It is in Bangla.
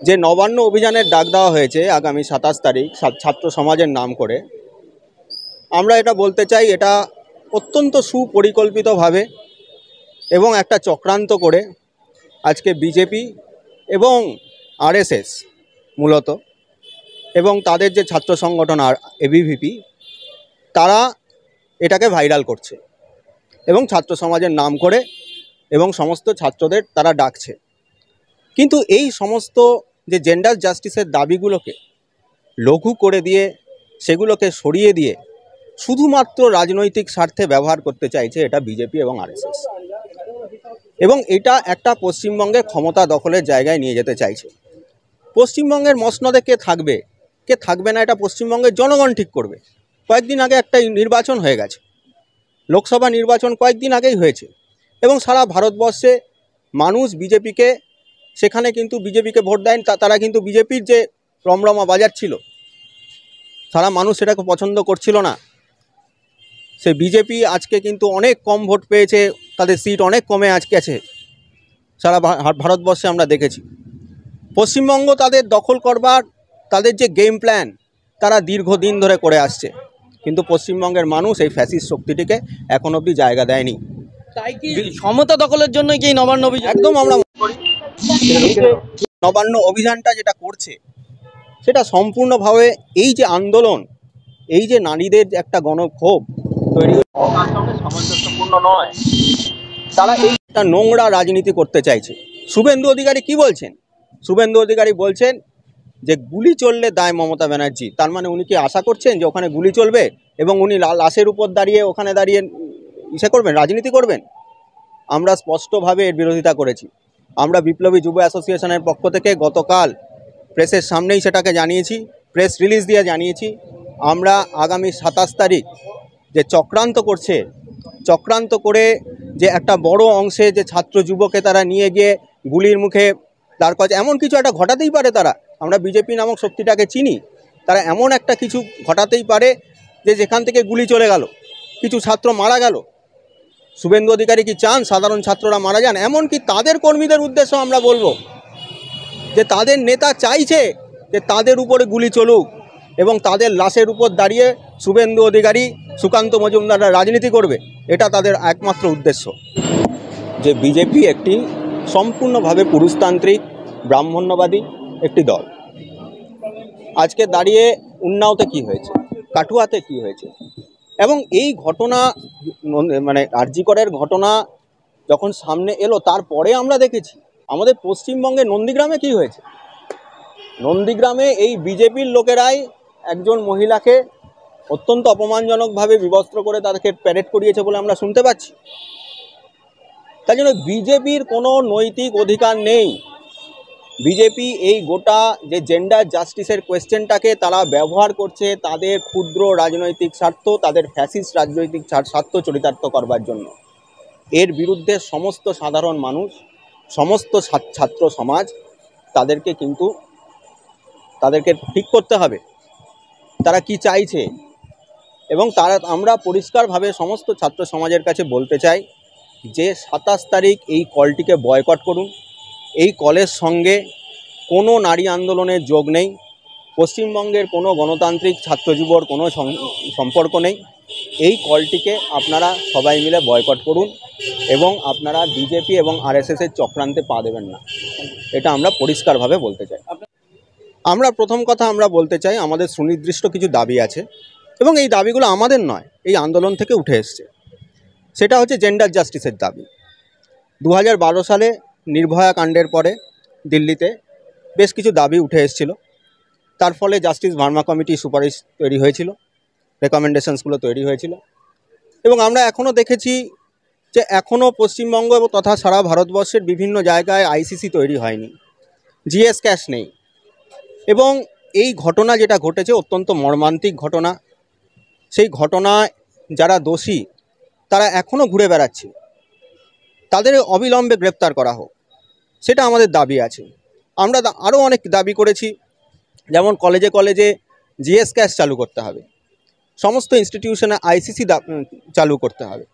যে নবান্ন অভিযানের ডাক দেওয়া হয়েছে আগামী 27 তারিখ ছাত্র সমাজের নাম করে, আমরা এটা বলতে চাই এটা অত্যন্ত সুপরিকল্পিতভাবে এবং একটা চক্রান্ত করে আজকে বিজেপি এবং আরএসএস মূলত এবং তাদের যে ছাত্র সংগঠন আর এবিভিপি তারা এটাকে ভাইরাল করছে এবং ছাত্র সমাজের নাম করে এবং সমস্ত ছাত্রদের তারা ডাকছে। কিন্তু এই সমস্ত যে জেন্ডার জাস্টিসের দাবিগুলোকে লঘু করে দিয়ে সেগুলোকে সরিয়ে দিয়ে শুধুমাত্র রাজনৈতিক স্বার্থে ব্যবহার করতে চাইছে এটা বিজেপি এবং আরএসএস, এবং এটা একটা পশ্চিমবঙ্গের ক্ষমতা দখলের জায়গায় নিয়ে যেতে চাইছে। পশ্চিমবঙ্গের মসনদে কে থাকবে না এটা পশ্চিমবঙ্গের জনগণ ঠিক করবে। কয়েকদিন আগে একটা নির্বাচন হয়ে গেছে, লোকসভা নির্বাচন কয়েকদিন আগেই হয়েছে, এবং সারা ভারতবর্ষে মানুষ বিজেপিকে সেখানে কিন্তু বিজেপিকে ভোট দেন, তারা কিন্তু বিজেপির যে রমরমা বাজাচ্ছিল সারা মানুষ সেটাকে পছন্দ করছিল না। সে বিজেপি আজকে কিন্তু অনেক কম ভোট পেয়েছে, তাদের সিট অনেক কমে আজকে আছে সারা ভারতবর্ষে আমরা দেখেছি। পশ্চিমবঙ্গ তাদের দখল করবার তাদের যে গেম প্ল্যান তারা দীর্ঘদিন ধরে করে আসছে, কিন্তু পশ্চিমবঙ্গের মানুষ এই ফ্যাসিস্ট শক্তিটিকে এখন অবধি জায়গা দেয়নি। তাই কি ক্ষমতা দখলের জন্য কি নবান্ন অভিযান? একদম আমরা নবান্ন অভিযানটা যেটা করছে সেটা সম্পূর্ণভাবে এই যে আন্দোলন, এই যে নারীদের একটা গণক্ষোভ তৈরি সামঞ্জস্যপূর্ণ নয়, তারা এই একটা নোংরা রাজনীতি করতে চাইছে। শুভেন্দু অধিকারী কি বলছেন? শুভেন্দু অধিকারী বলছেন যে গুলি চললে দায় মমতা ব্যানার্জি। তার মানে উনি কি আশা করছেন যে ওখানে গুলি চলবে এবং উনি লাশের উপর দাঁড়িয়ে ওখানে দাঁড়িয়ে করবেন, রাজনীতি করবেন? আমরা স্পষ্টভাবে এর বিরোধিতা করেছি। আমরা বিপ্লবী যুব অ্যাসোসিয়েশনের পক্ষ থেকে গতকাল প্রেসের সামনেই সেটাকে জানিয়েছি, প্রেস রিলিজ দিয়ে জানিয়েছি আমরা আগামী 27 তারিখ যে চক্রান্ত করে যে একটা বড় অংশে যে ছাত্র যুবকে তারা নিয়ে গিয়ে গুলির মুখে দাঁড় করাচ্ছে, এমন কিছু একটা ঘটাতেই পারে তারা। আমরা বিজেপি নামক শক্তিটাকে চিনি, তারা এমন একটা কিছু ঘটাতেই পারে যে যেখান থেকে গুলি চলে গেল, কিছু ছাত্র মারা গেল। শুভেন্দু অধিকারী কি চান সাধারণ ছাত্ররা মারা যান? এমনকি তাদের কর্মীদের উদ্দেশ্য আমরা বলবো যে তাদের নেতা চাইছে যে তাদের উপরে গুলি চলুক এবং তাদের লাশের উপর দাঁড়িয়ে শুভেন্দু অধিকারী, সুকান্ত মজুমদাররা রাজনীতি করবে, এটা তাদের একমাত্র উদ্দেশ্য। যে বিজেপি একটি সম্পূর্ণভাবে পুরুষতান্ত্রিক ব্রাহ্মণ্যবাদী একটি দল। আজকে দাঁড়িয়ে উন্নাওতে কি হয়েছে, কাটুয়াতে কি হয়েছে, এবং এই ঘটনা মানে আরজি করের ঘটনা যখন সামনে এলো তারপরে আমরা দেখেছি আমাদের পশ্চিমবঙ্গে নন্দীগ্রামে কি হয়েছে। নন্দীগ্রামে এই বিজেপির লোকেরাই একজন মহিলাকে অত্যন্ত অপমানজনকভাবে বিবস্ত্র করে তাদেরকে প্যারেড করিয়েছে বলে আমরা শুনতে পাচ্ছি। তাই জন্য বিজেপির কোনো নৈতিক অধিকার নেই। বিজেপি এই গোটা যে জেন্ডার জাস্টিসের কোয়েশ্চেনটাকে তারা ব্যবহার করছে তাদের ক্ষুদ্র রাজনৈতিক স্বার্থ, তাদের ফ্যাসিস্ট রাজনৈতিক স্বার্থ চরিতার্থ করবার জন্য। এর বিরুদ্ধে সমস্ত সাধারণ মানুষ, সমস্ত ছাত্র সমাজ তাদেরকে ঠিক করতে হবে তারা কি চাইছে, এবং আমরা পরিষ্কারভাবে সমস্ত ছাত্র সমাজের কাছে বলতে চাই যে 27 তারিখ এই কলটিকে বয়কট করুন। এই কলের সঙ্গে কোনো নারী আন্দোলনের যোগ নেই, পশ্চিমবঙ্গের কোনো গণতান্ত্রিক ছাত্র যুবর কোনো সম্পর্ক নেই। এই কলটিকে আপনারা সবাই মিলে বয়কট করুন এবং আপনারা বিজেপি এবং আরএসএসের চক্রান্তে পা দেবেন না, এটা আমরা পরিষ্কারভাবে বলতে চাই। আমরা প্রথম কথা আমরা বলতে চাই আমাদের সুনির্দিষ্ট কিছু দাবি আছে এবং এই দাবিগুলো আমাদের নয়, এই আন্দোলন থেকে উঠে এসছে। সেটা হচ্ছে জেন্ডার জাস্টিসের দাবি। 2012 সালে নির্ভয়া কাণ্ডের পরে দিল্লিতে বেশ কিছু দাবি উঠে এসেছিল, তার ফলে জাস্টিস ভার্মা কমিটি সুপারিশ তৈরি হয়েছিল, রেকমেন্ডেশনসগুলো তৈরি হয়েছিল, এবং আমরা এখনও দেখেছি যে এখনও পশ্চিমবঙ্গ এবং তথা সারা ভারতবর্ষের বিভিন্ন জায়গায় আইসিসি তৈরি হয়নি, জিএস ক্যাশ নেই, এবং এই ঘটনা যেটা ঘটেছে অত্যন্ত মর্মান্তিক ঘটনা। সেই ঘটনায় যারা দোষী তারা এখনও ঘুরে বেড়াচ্ছে, তাদের অবিলম্বে গ্রেপ্তার করা হোক, সেটা আমাদের দাবি আছে। আমরা আরও অনেক দাবি করেছি, যেমন কলেজে কলেজে জিএস ক্যাশ চালু করতে হবে, সমস্ত ইনস্টিটিউশনে আইসিসি চালু করতে হবে।